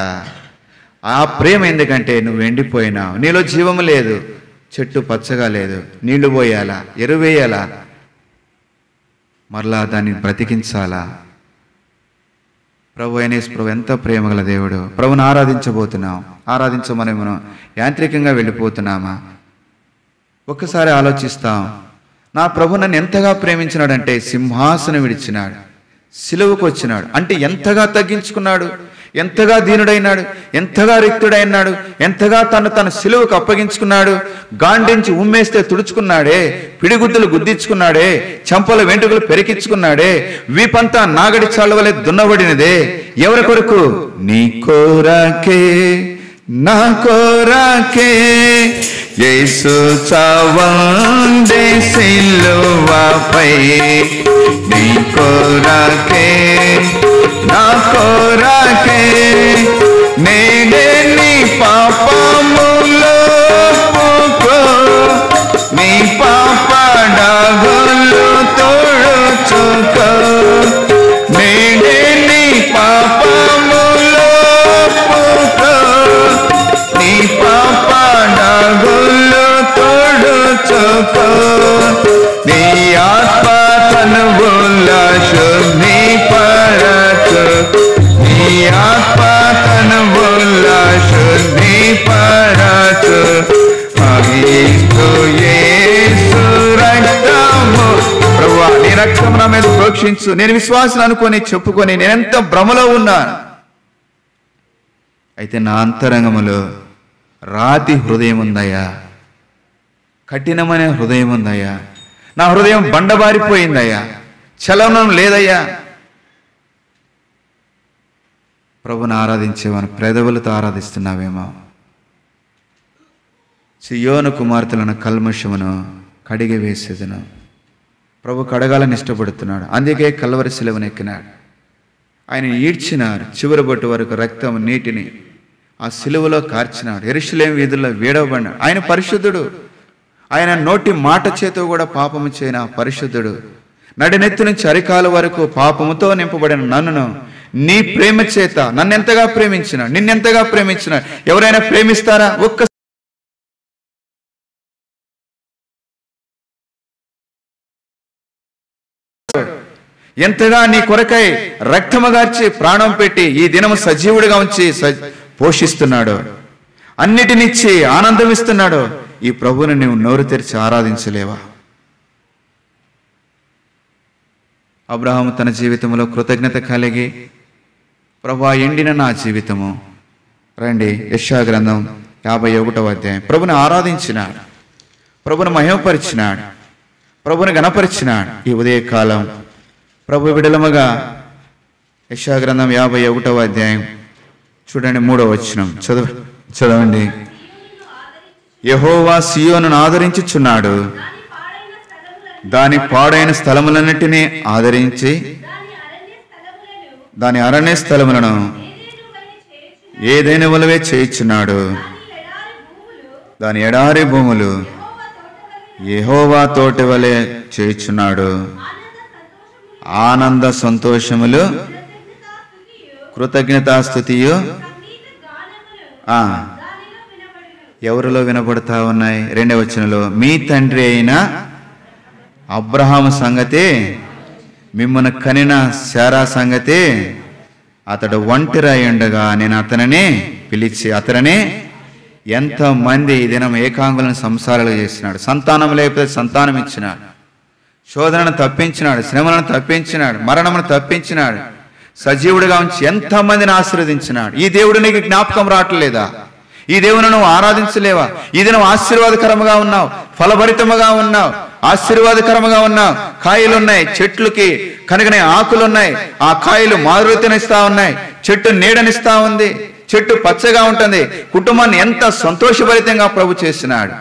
ఆ ప్రేమ ఎందుకంటే నువ్వు ఎండిపోయినావు, నీలో జీవము లేదు, చెట్టు పచ్చగా లేదు, నీళ్లు పోయాలా, ఎరువేయాలా, మరలా దాన్ని బ్రతికించాలా? ప్రభు అయిన యేసు ప్రభు ఎంత ప్రేమగల దేవుడు. ప్రభుని ఆరాధించబోతున్నాం, ఆరాధించమని మనం యాంత్రికంగా వెళ్ళిపోతున్నామా? ఒక్కసారి ఆలోచిస్తాం. నా ప్రభు నన్ను ఎంతగా ప్రేమించినాడంటే సింహాసనం విడిచినాడు, సిలువకు వచ్చినాడు. అంటే ఎంతగా తగ్గించుకున్నాడు, ఎంతగా దీనుడైనాడు, ఎంతగా రిక్తుడైనాడు, ఎంతగా తను సిలువకు అప్పగించుకున్నాడు. గాండించి ఉమ్మేస్తే తుడుచుకున్నాడే, పిడిగుద్దులు గుద్దించుకున్నాడే, చెంపల వెంట్రుకలు పెరికించుకున్నాడే, వీపంతా నాగడి చాళ్ళవలే దున్నబడినదే. ఎవరి కొరకు? నీ కోరకే, నా కోరకే యేసు చావండే సిలువపై. నీ కోరకే, నా కోరకే నేనే నీ పాపములో పోకో, నీ పాప డాగులు తోడుచుకో. నేనే నీ పాపములో పోకో, నీ పాప డాగులు తోడుచుకో. నీ ఆత్మ తనువుల శుద్ధి పరచు, నీ ఆత్మ తనువుల శుద్ధి పరచు. క్రీస్తు యేసు రక్తము. ప్రభువా, నీ రక్తం నా మీద ప్రోక్షించు. నేను విశ్వాసం అనుకొని చెప్పుకొని నేనెంత భ్రమలో ఉన్నాను. అయితే నా అంతరంగములో రాతి హృదయం ఉందయ్యా, కఠినమైన హృదయం ఉందయ్యా. నా హృదయం బండబారిపోయిందయ్యా, చలనం లేదయ్యా. ప్రభుని ఆరాధించేవాను పెదవులతో ఆరాధిస్తున్నావేమో. సియోను కుమార్తెలను కల్మషమును కడిగి వేసేదను. ప్రభు కడగాలని ఇష్టపడుతున్నాడు, అందుకే కల్వరి శిలువను ఎక్కినాడు. ఆయన ఈడ్చినాడు, చివరి బొట్టు వరకు రక్తం నీటిని ఆ సిలువలో కార్చినాడు. యెరూషలేము వీధుల్లో వీడవబడినాడు. ఆయన పరిశుద్ధుడు. ఆయన నోటి మాట చేత కూడా పాపము చేయన పరిశుద్ధుడు. నడినెత్తి నుంచి అరికాల వరకు పాపముతో నింపబడిన నన్నును నీ ప్రేమ చేత నన్నెంతగా ప్రేమించిన, నిన్నెంతగా ప్రేమించిన ఎవరైనా ప్రేమిస్తారా? ఒక్క ఎంతగా నీ కొరకై రక్తముగార్చి ప్రాణం పెట్టి ఈ దినము సజీవుడిగా ఉంచి పోషిస్తున్నాడు, అన్నిటినిచ్చి ఆనందమిస్తున్నాడు. ఈ ప్రభువుని నువ్వు నోరు తెరిచి ఆరాధించలేవా? అబ్రహాము తన జీవితంలో కృతజ్ఞత కలిగి, ప్రభువా ఎండిన నా జీవితము. రండి, యెషయా గ్రంథం 51వ అధ్యాయం. ప్రభుని ఆరాధించినాడు, ప్రభుని మహిమపరిచినాడు, ప్రభుని గణపరిచినాడు. ఈ ఉదయకాలం ప్రభు విడలముగా యెషయా గ్రంథం 51వ అధ్యాయం చూడండి, 3వ వచనం చదవండి. యెహోవా సియోనును ఆదరించుచున్నాడు, దాని పాడైన స్థలములన్నిటినీ ఆదరించి దాని అరణ్య స్థలములను ఏదైనా వలవే చేయుచున్నాడు. దాని ఎడారి భూములు యెహోవా తోట వలె చేయుచున్నాడు. ఆనంద సంతోషములు, కృతజ్ఞతాస్తుతియు ఎవరిలో వినబడతా ఉన్నాయి? 2వ వచనంలో, మీ తండ్రి అయిన అబ్రహాము సంగతి, మిమ్మల్ని కనిన శారా సంగతి, అతడు ఒంటరి ఉండగా నేను అతనిని పిలిచి అతనిని ఎంతమంది ఈ దినం ఏకాంగులను సంసారాలు చేసినాడు. సంతానం లేకపోతే సంతానం ఇచ్చినాడు, శోధనను తప్పించినాడు, శ్రమలను తప్పించినాడు, మరణమును తప్పించినాడు, సజీవుడిగా ఉంచి ఎంతమందిని ఆశీర్వదించినాడు. ఈ దేవుడు నీకు జ్ఞాపకం రావట్లేదా? ఈ దేవుని నువ్వు ఆరాధించలేవా? ఈ దినం ఆశీర్వాదకరముగా ఉన్నావు, ఫలభరితముగా ఉన్నావు, ఆశీర్వాదకరముగా ఉన్నావు. కాయలున్నాయి, చెట్లుకి కనుకనే ఆకులున్నాయి, ఆ కాయలు మాధుర్యతనిస్తా ఉన్నాయి, చెట్టు నీడనిస్తా ఉంది, చెట్టు పచ్చగా ఉంటుంది. కుటుంబాన్ని ఎంత సంతోషభరితంగా ప్రభు చేసినాడు.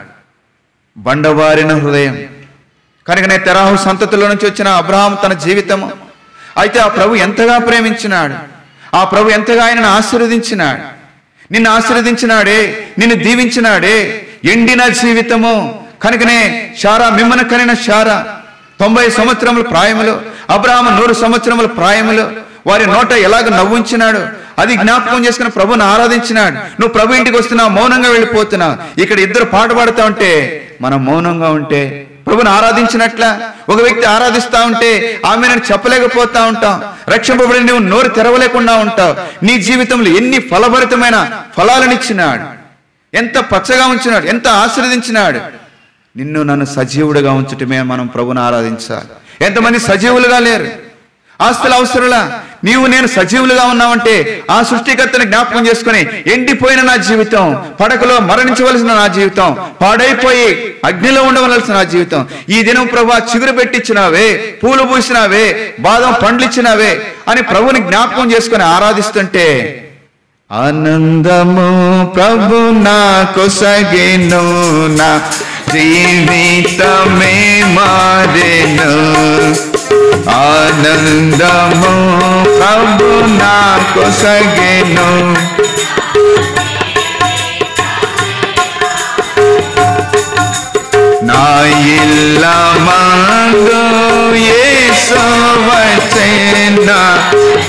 బండబారిన హృదయం కనుకనే తెరాహు సంతతిలో నుంచి వచ్చిన అబ్రహాము తన జీవితము. అయితే ఆ ప్రభు ఎంతగా ప్రేమించినాడు, ఆ ప్రభు ఎంతగా ఆయనను ఆశీర్వదించినాడు. నిన్ను ఆశీర్వదించినాడే, నిన్ను దీవించినాడే. ఎండిన జీవితము కనుకనే శారా, మిమ్మల్ని కనిన శారా 90 సంవత్సరముల ప్రాయములు, అబ్రహాము 100 సంవత్సరముల ప్రాయములు. వారి నోట ఎలాగ నవ్వుంచినాడు, అది జ్ఞాపకం చేసుకుని ప్రభుని ఆరాధించినాడు. నువ్వు ప్రభు ఇంటికి వస్తున్నావు, మౌనంగా వెళ్ళిపోతున్నావు. ఇక్కడ ఇద్దరు పాట పాడుతూ ఉంటే మనం మౌనంగా ఉంటే ప్రభుని ఆరాధించినట్ల ఒక వ్యక్తి ఆరాధిస్తూ ఉంటే ఆమె నేను చెప్పలేకపోతా ఉంటాం. రక్షింపబడి నువ్వు నోరు తెరవలేకుండా ఉంటావు. నీ జీవితంలో ఎన్ని ఫలభరితమైన ఫలాలనిచ్చినాడు, ఎంత పచ్చగా ఉంచినాడు, ఎంత ఆశీర్వదించినాడు. నిన్ను నన్ను సజీవుడిగా ఉంచటమే మనం ప్రభుని ఆరాధించాలి. ఎంతమంది సజీవులుగా లేరు, ఆస్తుల అవసరంలా. నీవు నేను సజీవులుగా ఉన్నామంటే ఆ సృష్టికర్తని జ్ఞాపకం చేసుకుని ఎండిపోయిన నా జీవితం, పడకలో మరణించవలసిన నా జీవితం, పాడైపోయి అగ్నిలో ఉండవలసిన నా జీవితం, ఈ దినం ప్రభువా చిగురు పెట్టించినావే, పూలు పూసినావే, బాదం పండ్లు ఇచ్చినావే అని ప్రభుని జ్ఞాపకం చేసుకుని ఆరాధిస్తుంటే ఆనందము ప్రభు నాకు సగెను, నా జీవితమే మారెను. ఆనందము ప్రభు నాకు సగెను, నా ఇల్లమందు యేసు వచ్చెను,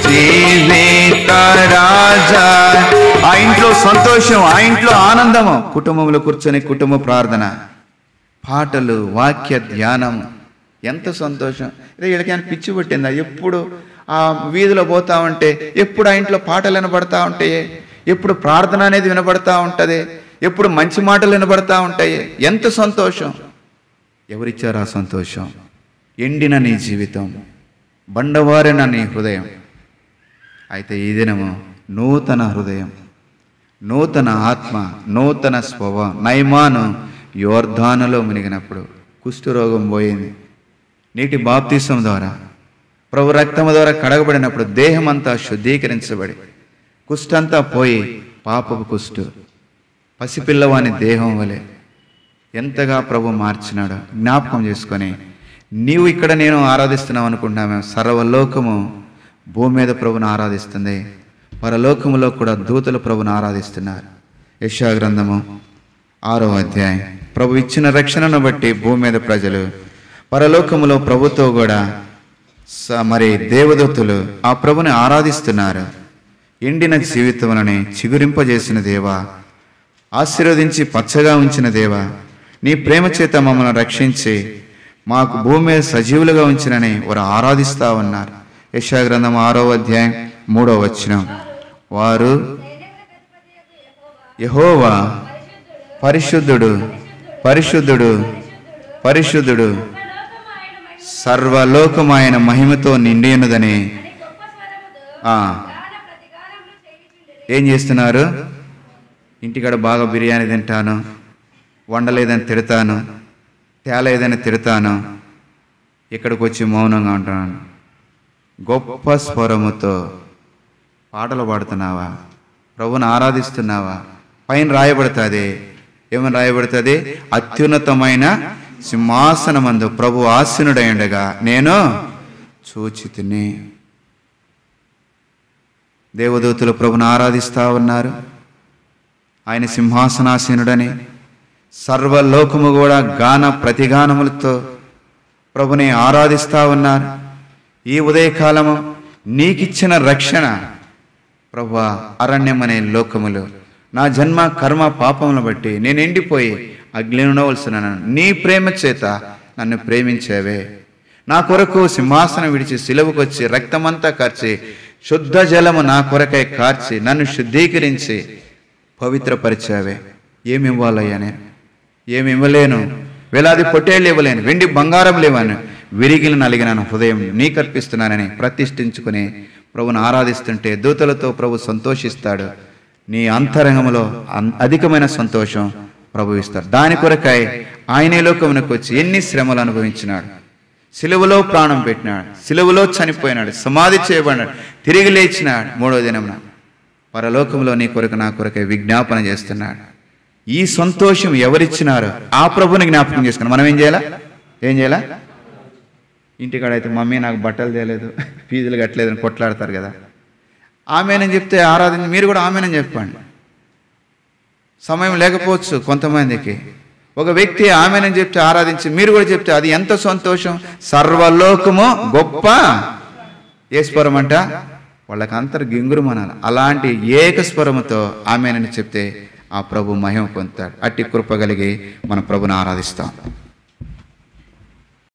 జీవిత రాజా. ఆ ఇంట్లో సంతోషం, ఆ ఇంట్లో ఆనందము. కుటుంబంలో కూర్చొని కుటుంబ ప్రార్థన, పాటలు, వాక్య ధ్యానం, ఎంత సంతోషం. వీళ్ళకి ఆయన పిచ్చి పట్టిందా? ఎప్పుడు ఆ వీధిలో పోతా ఉంటే ఎప్పుడు ఆ ఇంట్లో పాటలు వినబడతా ఉంటాయి, ఎప్పుడు ప్రార్థన అనేది వినబడతా ఉంటుంది, ఎప్పుడు మంచి మాటలు వినబడతా ఉంటాయి. ఎంత సంతోషం. ఎవరిచ్చారు ఆ సంతోషం? ఎండిన నీ జీవితం, బండవారిన నీ హృదయం. అయితే ఈ దినము నూతన హృదయం, నూతన ఆత్మ, నూతన స్వభావం. నయమాను యోర్ధానులో మునిగినప్పుడు కుష్ఠరోగం పోయింది. నీటి బాప్తిసం ద్వారా, ప్రభు రక్తము ద్వారా కడగబడినప్పుడు దేహం అంతా శుద్ధీకరించబడి కుష్ఠంతా పోయి పాపపు కుష్టు పసిపిల్లవాని దేహం వలె ఎంతగా ప్రభు మార్చినాడో జ్ఞాపకం చేసుకొని నీవు ఇక్కడ నేను ఆరాధిస్తున్నావు అనుకుంటున్నాము. సర్వలోకము భూమి మీద ప్రభుని ఆరాధిస్తుంది, పరలోకములో కూడా దూతలు ప్రభుని ఆరాధిస్తున్నారు. యెషయా గ్రంథము 6వ అధ్యాయం. ప్రభు ఇచ్చిన రక్షణను బట్టి భూమి మీద ప్రజలు, పరలోకములో ప్రభుతో కూడా మరి దేవదూతలు ఆ ప్రభుని ఆరాధిస్తున్నారు. ఎండిన జీవితములని చిగురింపజేసిన దేవా, ఆశీర్వదించి పచ్చగా ఉంచిన దేవా, నీ ప్రేమ చేత మమ్మల్ని రక్షించి మాకు భూమి మీద సజీవులుగా ఉంచినని వారు ఆరాధిస్తూ ఉన్నారు. యెషయా గ్రంథం 6వ అధ్యాయం 3వ వచనం. వారు యెహోవా పరిశుద్ధుడు, పరిశుద్ధుడు, పరిశుద్ధుడు, సర్వలోకము ఆయన మహిమతో నిండి ఉన్నదని ఏం చేస్తున్నారు? ఇంటికాడ బాగా బిర్యానీ తింటాను, వండలేదని తిడతాను, తేలేదని తిడతాను, ఇక్కడికి వచ్చి మౌనంగా ఉంటున్నాను. గొప్ప స్వరముతో పాటలు పాడుతున్నావా? ప్రభుని ఆరాధిస్తున్నావా? పైన రాయబడుతుంది, ఏమని రాయబడుతుంది? అత్యున్నతమైన సింహాసనమందు ప్రభు ఆసీనుడై ఉండగా నేను చూచితిని. దేవదూతలు ప్రభుని ఆరాధిస్తూ ఉన్నారు. ఆయన సింహాసనాసీనుడని సర్వలోకము కూడా గాన ప్రతిగానములతో ప్రభుని ఆరాధిస్తూ ఉన్నారు. ఈ ఉదయకాలము నీకిచ్చిన రక్షణ ప్రభువా, అరణ్యం అనే లోకములో నా జన్మ కర్మ పాపములను బట్టి నేను ఎండిపోయి అగ్నిలో ఉండవలసిన నీ ప్రేమ చేత నన్ను ప్రేమించేవే. నా కొరకు సింహాసనం విడిచి సిలువకు వచ్చి రక్తమంతా కార్చి శుద్ధ జలము నా కొరకై కార్చి నన్ను శుద్ధీకరించి పవిత్రపరిచావే. ఏమి ఇవ్వాలయ్యా? నేను ఏమి ఇవ్వలేను. వేలాది పొట్టేళ్ళు ఇవ్వలేను, వెండి బంగారం లేవను, విరిగిన నలిగిన హృదయం నీకు అర్పిస్తున్నానని ప్రతిష్ఠించుకుని ప్రభుని ఆరాధిస్తుంటే దూతలతో ప్రభు సంతోషిస్తాడు. నీ అంతరంగంలో అధికమైన సంతోషం ప్రభు ఇస్తాడు. దాని కొరకై ఆయనే లోకమునకు వచ్చి ఎన్ని శ్రమలు అనుభవించినాడు. సిలువలో ప్రాణం పెట్టినాడు, సిలువలో చనిపోయినాడు, సమాధి చేయబడినాడు, తిరిగి లేచినాడు 3వ దినమున. పరలోకంలో నీ కొరకు నా కొరకై విజ్ఞాపన చేస్తున్నాడు. ఈ సంతోషం ఎవరిచ్చినారో ఆ ప్రభుని జ్ఞాపకం చేసుకున్నాం. మనం ఏం చేయాలా? ఇంటికాడైతే మమ్మీ నాకు బట్టలు తేలేదు, ఫీజులు కట్టలేదని కొట్లాడతారు కదా. ఆమెనని చెప్తే ఆరాధన మీరు కూడా ఆమెనని చెప్పండి. సమయం లేకపోవచ్చు కొంతమందికి. ఒక వ్యక్తి ఆమెనని చెప్తే ఆరాధించి మీరు కూడా చెప్తే అది ఎంత సంతోషం. సర్వలోకము గొప్ప ఏ స్వరం అంట? వాళ్ళకి అంతర్ గింగురుమనాలి. అలాంటి ఏకస్వరముతో ఆమెనని చెప్తే ఆ ప్రభు మహిమ పొందుతాడు. అట్టి కృప కలిగి మన ప్రభుని ఆరాధిస్తాం.